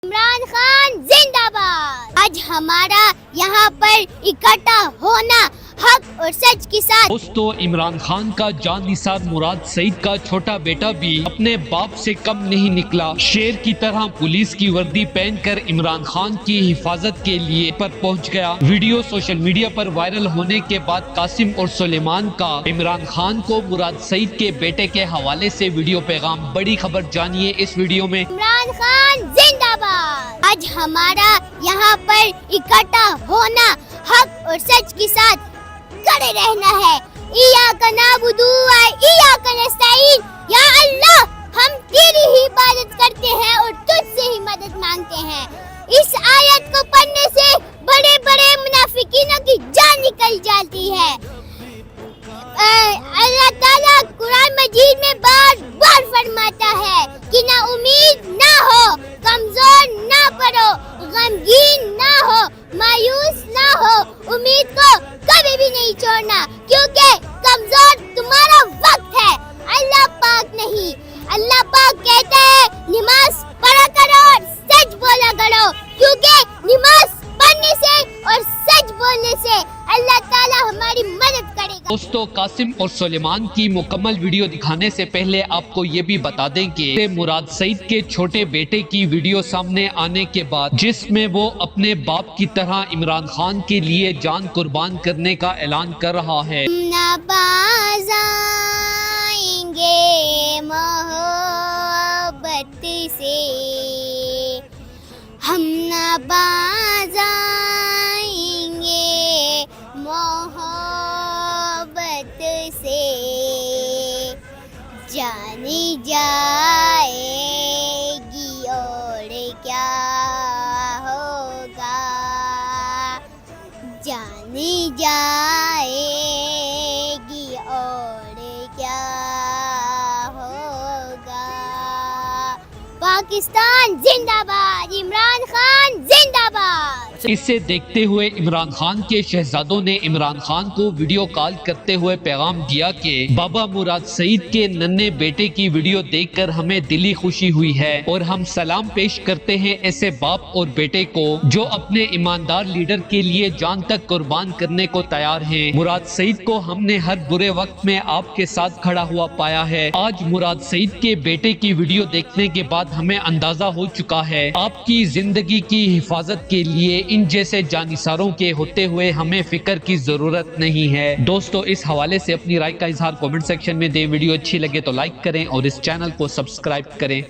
इमरान खान जिंदाबाद। आज हमारा यहाँ पर इकट्ठा होना हक और सच के साथ। दोस्तों, इमरान खान का जानिसार मुराद सईद का छोटा बेटा भी अपने बाप से कम नहीं निकला। शेर की तरह पुलिस की वर्दी पहनकर इमरान खान की हिफाजत के लिए पर पहुंच गया। वीडियो सोशल मीडिया पर वायरल होने के बाद कासिम और सुलेमान का इमरान खान को मुराद सईद के बेटे के हवाले से वीडियो पैगाम। बड़ी खबर जानिए इस वीडियो में। इमरान खान जिंदाबाद। आज हमारा यहाँ पर इकट्ठा होना हक और सच के साथ खड़े रहना है। इय्याका नअबुदु व इय्याका नस्तईन। या अल्लाह, हम तेरी ही इबादत करते हैं और तुझसे ही मदद मांगते हैं। इस आयत को पढ़ने से बड़े बड़े मुनाफिकीनों की जान निकल जाती है। अल्लाह ताला कुरान मजीद में बार बार फरमाता है कि ना उम्मीद ना हो, कमजोर ना पड़ो, गमगीन ना हो, मायूस ना हो, उम्मीद को कभी भी नहीं छोड़ना, क्योंकि कमजोर तुम्हारा वक्त है, अल्लाह पाक नहीं। अल्लाह पाक कहता है नमाज पढ़ा करो और सच बोला करो, क्योंकि नमाज पढ़ने से और सच बोलने से अल्लाह ताला हमारी मदद करेगा। दोस्तों, कासिम और सुलेमान की मुकम्मल वीडियो दिखाने से पहले आपको ये भी बता दें कि मुराद सईद के छोटे बेटे की वीडियो सामने आने के बाद जिसमें वो अपने बाप की तरह इमरान खान के लिए जान कुर्बान करने का ऐलान कर रहा है। मोहब्बत से हम ना बाज़ आएंगे, मोहब्बत से जानी जाएगी और क्या होगा, जानी जाएगी और क्या होगा। पाकिस्तान जिंदाबाद, इमरान खान जिंदाबाद। इसे देखते हुए इमरान खान के शहजादों ने इमरान खान को वीडियो कॉल करते हुए पैगाम दिया कि बाबा मुराद सईद के नन्हे बेटे की वीडियो देखकर हमें दिली खुशी हुई है और हम सलाम पेश करते हैं ऐसे बाप और बेटे को जो अपने ईमानदार लीडर के लिए जान तक कुर्बान करने को तैयार हैं। मुराद सईद को हमने हर बुरे वक्त में आपके साथ खड़ा हुआ पाया है। आज मुराद सईद के बेटे की वीडियो देखने के बाद हमें अंदाजा हो चुका है आपकी जिंदगी की हिफाजत के लिए इन जैसे जानिसारों के होते हुए हमें फिक्र की जरूरत नहीं है। दोस्तों, इस हवाले से अपनी राय का इजहार कमेंट सेक्शन में दें। वीडियो अच्छी लगे तो लाइक करें और इस चैनल को सब्सक्राइब करें।